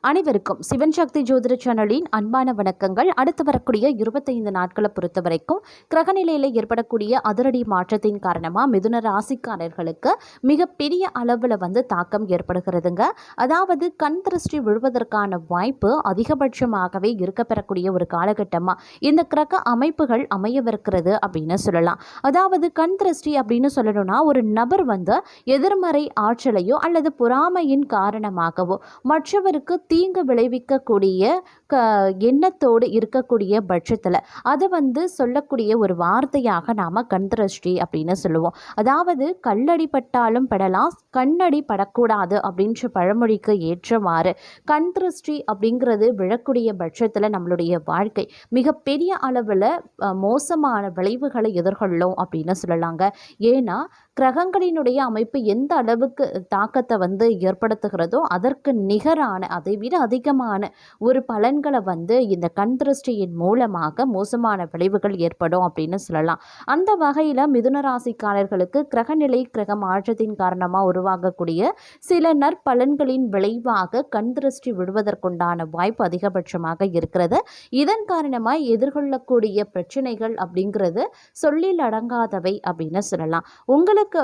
அனைவருக்கும் சிவன் சக்தி ஜோதிட சேனலின் அன்பான வணக்கங்கள். அடுத்து வரக்கூடிய 25 நாட்களை பொறுத்த வரைக்கும் கிரகநிலையில் ஏற்படக்கூடிய அதிரடி மாற்றத்தின் காரணமாக மிதுன ராசிக்காரர்களுக்கு மிகப்பெரிய அளவில் தாக்கம் ஏற்படுகிறதுங்க. அதாவது கண் திருஷ்டி விழுவதற்கான வாய்ப்பு அதிகபட்சமாகவே இருக்கப்பெறக்கூடிய ஒரு காலகட்டமாக இந்த கிரக அமைப்புகள் அமையவிருக்கிறது அப்படின்னு சொல்லலாம். அதாவது கண் திருஷ்டி அப்படின்னு சொல்லணும்னா ஒரு நபர் எதிர்மறை ஆற்றலையோ அல்லது பொறாமையின் காரணமாகவோ மற்றவருக்கு தீங்கு விளைவிக்கக்கூடிய எண்ணத்தோடு இருக்கக்கூடிய பட்சத்தில் அதை சொல்லக்கூடிய ஒரு வார்த்தையாக நாம் கண் திருஷ்டி அப்படின்னு சொல்லுவோம். அதாவது கல்லடி பட்டாலும் படலாம், கண்ணடி படக்கூடாது அப்படின்ற பழமொழிக்கு ஏற்றவாறு கண் திருஷ்டி அப்படிங்கிறது விழக்கூடிய பட்சத்தில் நம்மளுடைய வாழ்க்கை மிகப்பெரிய அளவில் மோசமான விளைவுகளை எதிர்கொள்ளும் அப்படின்னு சொல்லலாங்க. ஏன்னா கிரகங்களினுடைய அமைப்பு எந்த அளவுக்கு தாக்கத்தை ஏற்படுத்துகிறதோ அதற்கு நிகரான அதை விட அதிகமான ஒரு பலன்களை இந்த கண் திருஷ்டியின் மூலமாக மோசமான விளைவுகள் ஏற்படும் அப்படின்னு சொல்லலாம். அந்த வகையில் மிதுன ராசிக்காரர்களுக்கு கிரகநிலை கிரக மாற்றத்தின் காரணமாக உருவாகக்கூடிய சில நற்பலன்களின் விளைவாக கண் திருஷ்டி விடுவதற்குண்டான வாய்ப்பு அதிகபட்சமாக இருக்கிறது. இதன் காரணமாக எதிர்கொள்ளக்கூடிய பிரச்சனைகள் அப்படிங்கிறது சொல்லில் அடங்காதவை அப்படின்னு சொல்லலாம்.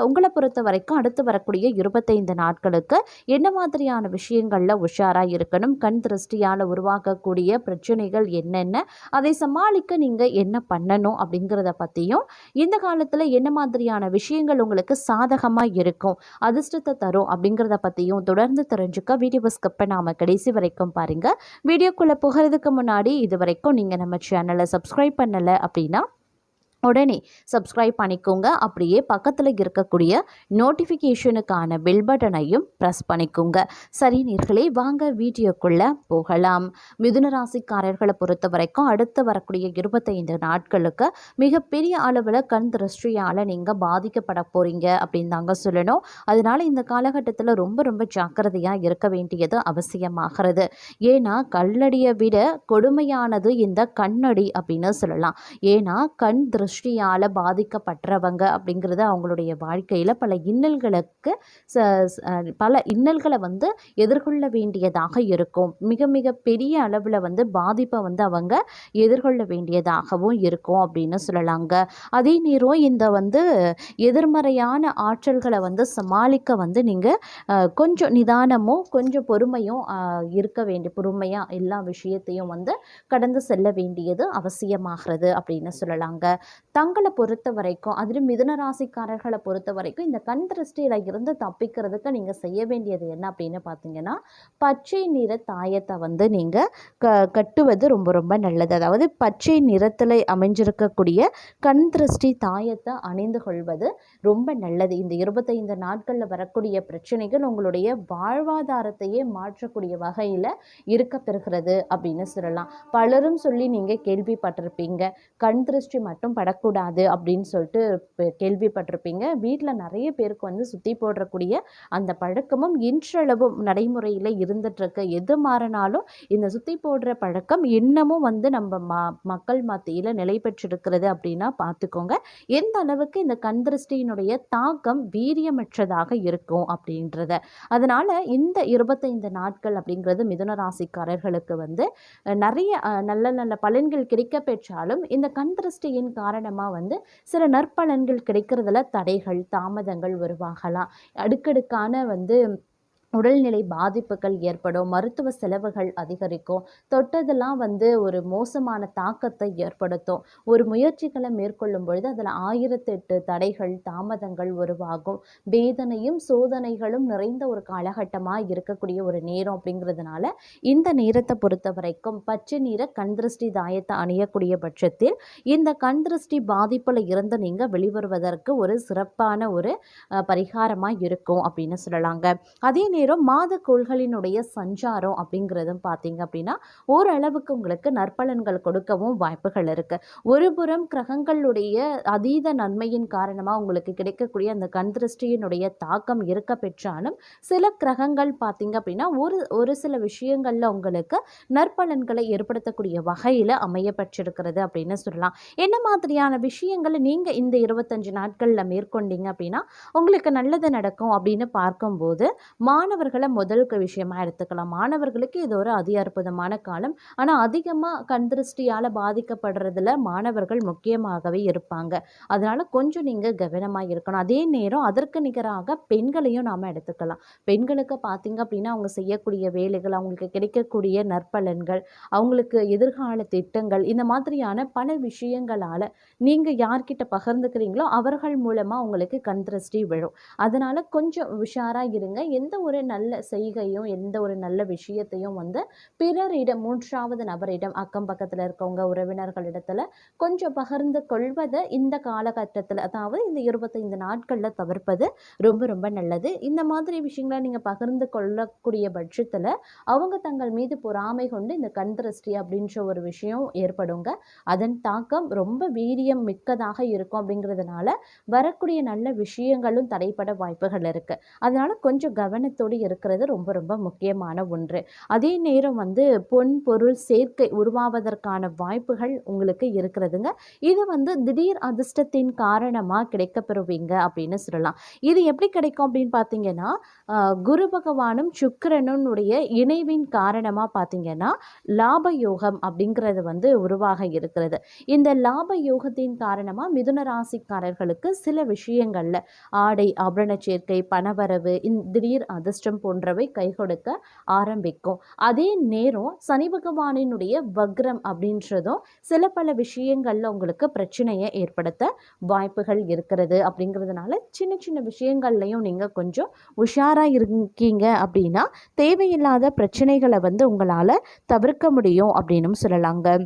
உங்களை பொறுத்த வரைக்கும் அடுத்து வரக்கூடிய 25 நாட்களுக்கு என்ன மாதிரியான விஷயங்கள்ல உஷாராக இருக்கணும், கண் திருஷ்டியால் உருவாக்கக்கூடிய பிரச்சனைகள் என்னென்ன, அதை சமாளிக்க நீங்கள் என்ன பண்ணணும் அப்படிங்கிறத பற்றியும், இந்த காலத்தில் என்ன மாதிரியான விஷயங்கள் உங்களுக்கு சாதகமாக இருக்கும், அதிர்ஷ்டத்தை தரும் அப்படிங்கிறத பற்றியும் தொடர்ந்து தெரிஞ்சுக்க வீடியோ ஸ்கிப் பண்ணாமல் கடைசி வரைக்கும் பாருங்கள். வீடியோக்குள்ளே போகிறதுக்கு முன்னாடி இது வரைக்கும் நீங்கள் நம்ம சேனலை சப்ஸ்கிரைப் பண்ணலை அப்படின்னா உடனே சப்ஸ்கிரைப் பண்ணிக்கோங்க. அப்படியே பக்கத்தில் இருக்கக்கூடிய நோட்டிஃபிகேஷனுக்கான பெல் பட்டனையும் ப்ரெஸ் பண்ணிக்கோங்க. சரி நேர்களே, வாங்க வீடியோக்குள்ளே போகலாம். மிதுன ராசிக்காரர்களை பொறுத்த வரைக்கும் அடுத்து வரக்கூடிய 25 நாட்களுக்கு மிகப்பெரிய அளவில் கண் திருஷ்டியால் நீங்கள் பாதிக்கப்பட போகிறீங்க அப்படின்னு தாங்க சொல்லணும். அதனால் இந்த காலகட்டத்தில் ரொம்ப ரொம்ப ஜாக்கிரதையாக இருக்க வேண்டியது அவசியமாகிறது. ஏன்னா கல்லடியை விட கொடுமையானது இந்த கண்ணடி அப்படின்னு சொல்லலாம். ஏன்னா கண் திருஷ்டியால் பாதிக்கப்பட்டவங்க அப்படிங்கிறது அவங்களுடைய வாழ்க்கையில் பல இன்னல்களை எதிர்கொள்ள வேண்டியதாக இருக்கும். மிக மிக பெரிய அளவில் பாதிப்பை அவங்க எதிர்கொள்ள வேண்டியதாகவும் இருக்கும் அப்படின்னு சொல்லலாங்க. அதே நேரம் இந்த எதிர்மறையான ஆற்றல்களை சமாளிக்க நீங்கள் கொஞ்சம் நிதானமும் கொஞ்சம் பொறுமையும் இருக்க வேண்டிய, பொறுமையாக எல்லா விஷயத்தையும் கடந்து செல்ல வேண்டியது அவசியமாகிறது அப்படின்னு சொல்லலாங்க. தங்களை பொறுத்த வரைக்கும், அதிலும் மிதுன ராசிக்காரர்களை பொறுத்த வரைக்கும் இந்த கண் திருஷ்டியில் இருந்து தப்பிக்கிறதுக்கு நீங்கள் செய்ய வேண்டியது என்ன அப்படின்னு பார்த்தீங்கன்னா, பச்சை நிற தாயத்தை நீங்கள் கட்டுவது ரொம்ப ரொம்ப நல்லது. அதாவது பச்சை நிறத்தில் அமைஞ்சிருக்கக்கூடிய கண் திருஷ்டி தாயத்தை அணிந்து கொள்வது ரொம்ப நல்லது. இந்த 25 நாட்களில் வரக்கூடிய பிரச்சனைகள் உங்களுடைய வாழ்வாதாரத்தையே மாற்றக்கூடிய வகையில் இருக்க பெறுகிறது அப்படின்னு சொல்லலாம். பலரும் சொல்லி நீங்கள் கேள்விப்பட்டிருப்பீங்க, கண் திருஷ்டி மட்டும் படக்கூடாது அப்படின்னு சொல்லிட்டு கேள்விப்பட்டிருப்பீங்க. வீட்டில் நிறைய பேருக்கு சுற்றி போடக்கூடிய அந்த பழக்கமும் இன்றளவும் நடைமுறையில் இருந்துட்டுருக்கு. எது மாறினாலும் இந்த சுற்றி போடுற பழக்கம் இன்னமும் நம்ம மக்கள் மத்தியில் நிலை பெற்றிருக்கிறது அப்படின்னா பார்த்துக்கோங்க எந்த அளவுக்கு இந்த கண் திருஷ்டியினுடைய தாக்கம் வீரியமற்றதாக இருக்கும் அப்படின்றத. அதனால் இந்த 25 நாட்கள் அப்படிங்கிறது மிதுன ராசிக்காரர்களுக்கு நிறைய நல்ல நல்ல பலன்கள் கிடைக்க பெற்றாலும் இந்த கண் திருஷ்டியின் காரணமாக சில நற்பலன்கள் கிடைக்கிறதுல தடைகள் தாமதங்கள் உருவாகலாம். அடுக்கடுக்கான உடல்நிலை பாதிப்புகள் ஏற்படும், மருத்துவ செலவுகள் அதிகரிக்கும், தொட்டதெல்லாம் ஒரு மோசமான தாக்கத்தை ஏற்படுத்தும். ஒரு முயற்சிகளை மேற்கொள்ளும் பொழுது அதில் 1008 தடைகள் தாமதங்கள் உருவாகும். வேதனையும் சோதனைகளும் நிறைந்த ஒரு காலகட்டமாக இருக்கக்கூடிய ஒரு நேரம் அப்படிங்கிறதுனால இந்த நேரத்தை பொறுத்த வரைக்கும் பச்சை நிற கண் திருஷ்டி தாயத்தை அணியக்கூடிய பட்சத்தில் இந்த கண் திருஷ்டி பாதிப்பில் இருந்து நீங்கள் வெளிவருவதற்கு ஒரு சிறப்பான ஒரு பரிகாரமாக இருக்கும் அப்படின்னு சொல்லலாங்க. அதே நேரம் மாத கோள்களினுடைய சஞ்சாரம் அப்படிங்கிறதும் பார்த்தீங்க அப்படின்னா ஓரளவுக்கு உங்களுக்கு நற்பலன்கள் கொடுக்கவும் வாய்ப்புகள் இருக்குது. ஒரு புறம் கிரகங்களுடைய அதீத நன்மையின் காரணமாக உங்களுக்கு கிடைக்கக்கூடிய அந்த கண் திருஷ்டியினுடைய தாக்கம் இருக்க பெற்றாலும் சில கிரகங்கள் பார்த்தீங்க அப்படின்னா ஒரு சில விஷயங்களில் உங்களுக்கு நற்பலன்களை ஏற்படுத்தக்கூடிய வகையில் அமையப்பட்டிருக்கிறது அப்படின்னு சொல்லலாம். என்ன மாதிரியான விஷயங்களை நீங்கள் இந்த 25 நாட்களில் மேற்கொண்டீங்க அப்படின்னா உங்களுக்கு நல்லது நடக்கும் அப்படின்னு பார்க்கும்போது, மாணவர்களை முதல் விஷயமா எடுத்துக்கலாம். மாணவர்களுக்கு இது ஒரு அதி அற்புதமான காலம். ஆனால் அதிகமாக கண் திருஷ்டியால் பாதிக்கப்படுறதுல மாணவர்கள் முக்கியமாகவே இருப்பாங்க. அதனால் கொஞ்சம் நீங்கள் கவனமாக இருக்கணும். அதே நேரம் அதற்கு நிகராக பெண்களையும் நாம் எடுத்துக்கலாம். பெண்களுக்கு பார்த்தீங்க அப்படின்னா அவங்க செய்யக்கூடிய வேலைகள், அவங்களுக்கு கிடைக்கக்கூடிய நற்பலன்கள், அவங்களுக்கு எதிர்கால திட்டங்கள், இந்த மாதிரியான பல விஷயங்களால் நீங்கள் யார்கிட்ட பகிர்ந்துக்கிறீங்களோ அவர்கள் மூலமாக உங்களுக்கு கண் திருஷ்டி விழும். அதனால் கொஞ்சம் உஷாராக இருங்க. எந்த ஒரு நல்ல செய்கையும் எந்த ஒரு நல்ல விஷயத்தையும் வந்து பிறரிடம், மூன்றாவது நபரிடம், அக்கம் பக்கத்தில் இருக்கவங்க உறவினர்களிடத்துல கொஞ்சம் பகிர்ந்து கொள்வதை இந்த காலகட்டத்தில், அதாவது இந்த 25 நாட்களில் தவிர்ப்பது ரொம்ப ரொம்ப நல்லது. இந்த மாதிரி விஷயங்களை நீங்கள் பகிர்ந்து கொள்ளக்கூடிய பட்சத்தில் அவங்க தங்கள் மீது பொறாமை கொண்டு இந்த கண் திருஷ்டி அப்படின்ற ஒரு விஷயம் ஏற்படுங்க. அதன் தாக்கம் ரொம்ப வீரியம் மிக்கதாக இருக்கும். அப்படிங்கிறதுனால வரக்கூடிய நல்ல விஷயங்களும் தடைப்பட வாய்ப்புகள் இருக்கு. அதனால கொஞ்சம் கவனத்தோடு இருக்கிறது ரொம்ப ரொம்ப முக்கியமான ஒன்று. அதே நேரம் வந்து பொன் பொருள் சேர்க்கை உருவாவதற்கான வாய்ப்புகள் உங்களுக்கு இருக்கிறதுங்க. இது வந்து திடீர் அதிர்ஷ்டத்தின் காரணமா கிடைக்கப்பெறுவீங்க அப்படின்னு சொல்லலாம். இது எப்படி கிடைக்கும் அப்படின்னு பார்த்தீங்கன்னா, குரு பகவானும் சுக்கிரனுடைய இணைவின் காரணமா பார்த்தீங்கன்னா லாப யோகம் அப்படிங்கிறது வந்து உருவாக இருக்கிறது. இந்த லாப யோகத்தின் காரணமா மிதுன ராசிக்காரர்களுக்கு சில விஷயங்கள்ல ஆடை ஆபரண சேர்க்கை, பணவரவு, திடீர் அதிர்ஷ்டம் போன்றவை கை கொடுக்க ஆரம்பிக்கும். அதே நேரம் சனி பகவானினுடைய வக்ரம் அப்படின்றதும் சில பல விஷயங்கள்ல உங்களுக்கு பிரச்சனையை ஏற்படுத்த வாய்ப்புகள் இருக்கிறது. அப்படிங்கிறதுனால சின்ன சின்ன விஷயங்கள்லையும் நீங்க கொஞ்சம் உஷாரா இருக்கீங்க அப்படின்னா தேவையில்லாத பிரச்சனைகளை வந்து உங்களால தவிர்க்க முடியும் அப்படின்னு சொல்லலாங்க.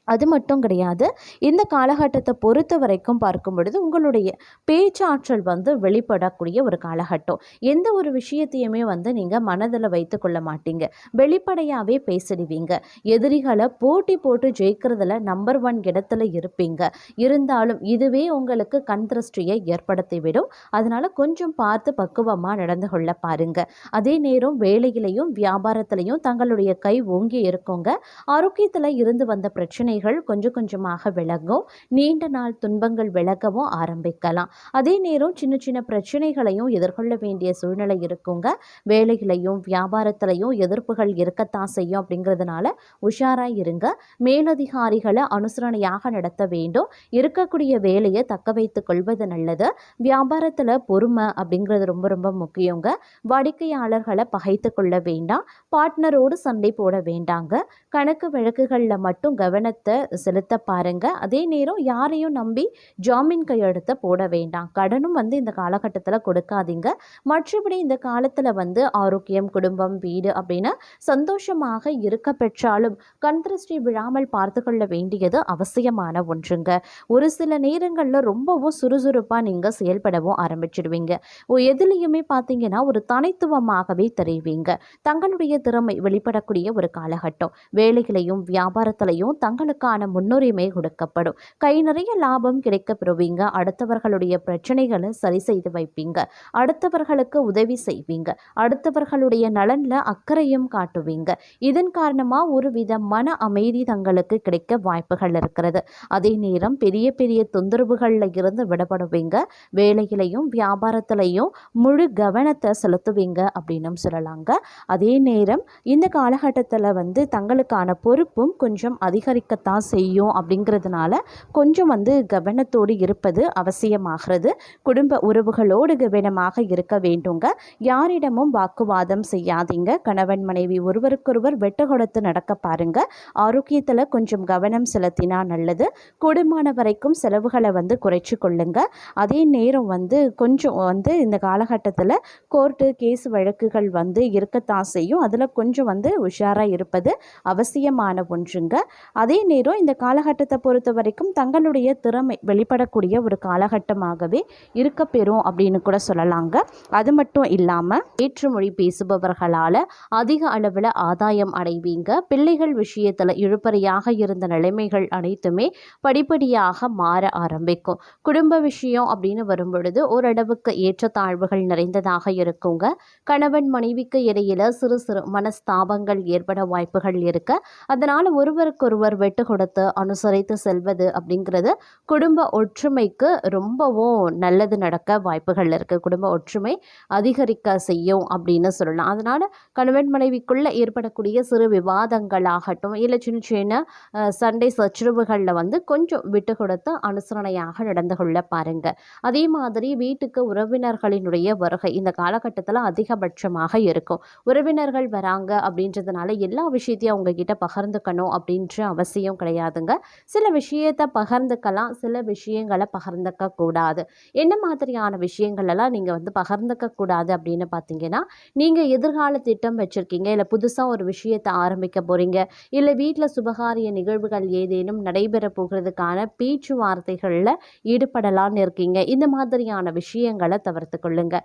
அது மட்டும் கிடையாது, இந்த காலகட்டத்தை பொறுத்த வரைக்கும் பார்க்கும் பொழுது உங்களுடைய பேச்சாற்றல் வந்து வெளிப்படக்கூடிய ஒரு காலகட்டம். எந்த ஒரு விஷயத்தையுமே வந்து நீங்கள் மனதில் வைத்து கொள்ள மாட்டீங்க, வெளிப்படையாகவே பேசிடுவீங்க. எதிரிகளை போட்டி போட்டு ஜெயிக்கிறதுல நம்பர் 1 இடத்துல இருப்பீங்க. இருந்தாலும் இதுவே உங்களுக்கு கண் திருஷ்டியை ஏற்படுத்திவிடும். அதனால் கொஞ்சம் பார்த்து பக்குவமாக நடந்து கொள்ள பாருங்க. அதே நேரம் வேலையிலையும் வியாபாரத்திலையும் தங்களுடைய கை ஓங்கி இருக்குங்க. ஆரோக்கியத்தில் இருந்து வந்த பிரச்சனைகள் கொஞ்சம் கொஞ்சமாக விலகும். நீண்ட நாள் துன்பங்கள் விலகவும் ஆரம்பிக்கலாம். அதே நேரம் சின்ன சின்ன பிரச்சனைகளையும் எதிர்கொள்ள வேண்டிய சூழ்நிலை இருக்குங்க. வேலைகளையும் வியாபாரத்திலையும் எதிர்ப்புகள் இருக்கத்தான் செய்யும். அப்படிங்கிறதுனால உஷாராக இருங்க. மேலதிகாரிகளை அனுசரணையாக நடத்த வேண்டும். இருக்கக்கூடிய வேலையை தக்க வைத்துக் கொள்வது நல்லது. வியாபாரத்தில் பொறுமை அப்படிங்கிறது ரொம்ப ரொம்ப முக்கியங்க. வாடிக்கையாளர்களை பகைத்து கொள்ள வேண்டாம். பார்ட்னரோடு சண்டை போட வேண்டாங்க. கணக்கு வழக்குகளில் மட்டும் கவனத்தை செலுத்த பாருங்க. அதே நேரம் யாரையும் நம்பி ஜாமீன் கையெழுத்த போட வேண்டாம். கடனும் வந்து இந்த காலகட்டத்தில் கொடுக்காதீங்க. மற்றபடி இந்த காலத்தில் வந்து ஆரோக்கியம், குடும்பம், வீடு அப்படின்னு சந்தோஷமாக இருக்க பெற்றாலும் கண் திருஷ்டி விழாமல் பார்த்து கொள்ள வேண்டியது அவசியமான ஒன்றுங்க. ஒரு சில நேரங்களில் ரொம்பவும் சுறுசுறுப்பாக நீங்கள் செயல்படவும் ஆரம்பிச்சிடுவீங்க. எதுலேயுமே பார்த்தீங்கன்னா ஒரு தனித்துவமாகவே தெரிவிங்க. தங்களுடைய திறமை வெளிப்படக்கூடிய ஒரு காலகட்டம். வேலைகளையும் வியாபாரத்திலையும் தங்களுக்கான முன்னுரிமை கொடுக்கப்படும். கை நிறைய லாபம் கிடைக்க பெறுவீங்க. அடுத்தவர்களுடைய பிரச்சனைகளை சரி செய்து வைப்பீங்க. அடுத்தவர்களுக்கு உதவி செய்வீங்க. அடுத்தவர்களுடைய நலன்ல அக்கறையும் காட்டுவீங்க. இதன் காரணமா ஒரு வித மன அமைதி தங்களுக்கு கிடைக்க வாய்ப்புகள் இருக்கிறது. அதே நேரம் பெரிய பெரிய தொந்தரவுகள்ல இருந்து விடப்படுவீங்க. வேலையிலையும் வியாபாரத்திலையும் முழு கவனத்தை செலுத்துவீங்க அப்படின்னு சொல்லலாங்க. அதே நேரம் இந்த காலகட்டத்தில் வந்து தங்களுக்கான பொறுப்பும் கொஞ்சம் அதிகரிக்கத்தான் செய்யும். அப்படிங்கிறதுனால கொஞ்சம் வந்து கவனத்தோடு இருப்பது அவசியமாகிறது. குடும்ப உறவுகளோடு கவனமாக இருக்க வேண்டுங்க. யாரிடமும் வாக்குவாதம் செய்யாதீங்க. கணவன் மனைவி ஒருவருக்கொருவர் வெட்டு கொடுத்து நடக்க பாருங்க. ஆரோக்கியத்தில் கொஞ்சம் கவனம் செலுத்தினா நல்லது. கூடுமான வரைக்கும் செலவுகளை வந்து குறைச்சி கொள்ளுங்க. அதே நேரம் வந்து கொஞ்சம் வந்து இந்த காலகட்டத்தில் கோர்ட்டு கேஸ் வழக்குகள் வந்து இருக்கத்தான் செய்யும். அதில் கொஞ்சம் வந்து உஷாராக இருப்பது அவசியமான ஒன்றுங்க. அதே நேரம் இந்த காலகட்டத்தை பொறுத்த வரைக்கும் தங்களுடைய திறமை வெளிப்படக்கூடிய ஒரு காலகட்டமாகவே இருக்க பெறும் அப்படின்னு கூட சொல்லலாங்க. அது மட்டும் இல்லாமல் ஏற்றுமொழி பேசுபவர்களால் அதிக அளவில் ஆதாயம் அடைவீங்க. பிள்ளைகள் விஷயத்தில் இழுபறியாக இருந்த நிலைமைகள் அனைத்துமே படிப்படியாக மாற ஆரம்பிக்கும். குடும்ப விஷயம் அப்படின்னு வரும்பொழுது ஓரளவுக்கு ஏற்றத்தாழ்வுகள் நிறைந்ததாக இருக்குங்க. கணவன் மனைவிக்கு இடையில சிறு சிறு மனஸ்தாபங்கள் ஏற்பட வாய்ப்புகள் இருக்கு. அதனால் ஒருவருக்கொருவர் வெட்டு விட்டு கொடுத்து அனுசரித்து செல்வது அப்படிங்கிறது குடும்ப ஒற்றுமைக்கு ரொம்பவும் நல்லது நடக்க வாய்ப்புகள் இருக்குது. குடும்ப ஒற்றுமை அதிகரிக்க செய்யும் அப்படின்னு சொல்லலாம். அதனால் கணவன் மனைவிக்குள்ளே ஏற்படக்கூடிய சிறு விவாதங்களாகட்டும் இல்லை சின்ன சின்ன சண்டை சச்சரவுகளில் வந்து கொஞ்சம் விட்டு கொடுத்து அனுசரணையாக நடந்து கொள்ள பாருங்க. அதே மாதிரி வீட்டுக்கு உறவினர்களினுடைய வருகை இந்த காலகட்டத்தில் அதிகபட்சமாக இருக்கும். உறவினர்கள் வராங்க அப்படின்றதுனால எல்லா விஷயத்தையும் அவங்க கிட்ட பகிர்ந்துக்கணும் அப்படின்ற அவசியம் கிடையாதுங்க. சில விஷயத்தை பகிர்ந்துக்கலாம், சில விஷயங்களை பகிர்ந்துக்க கூடாது. என்ன மாதிரியான விஷயங்கள் எல்லாம் நீங்கள் வந்து பகிர்ந்துக்க கூடாது அப்படின்னு பார்த்தீங்கன்னா, நீங்கள் எதிர்கால திட்டம் வச்சுருக்கீங்க, இல்லை புதுசாக ஒரு விஷயத்தை ஆரம்பிக்க போகிறீங்க, இல்லை வீட்டில் சுபகாரிய நிகழ்வுகள் ஏதேனும் நடைபெற போகிறதுக்கான பேச்சுவார்த்தைகளில் ஈடுபடலான்னு இருக்கீங்க, இந்த மாதிரியான விஷயங்களை தவிர்த்து கொள்ளுங்க.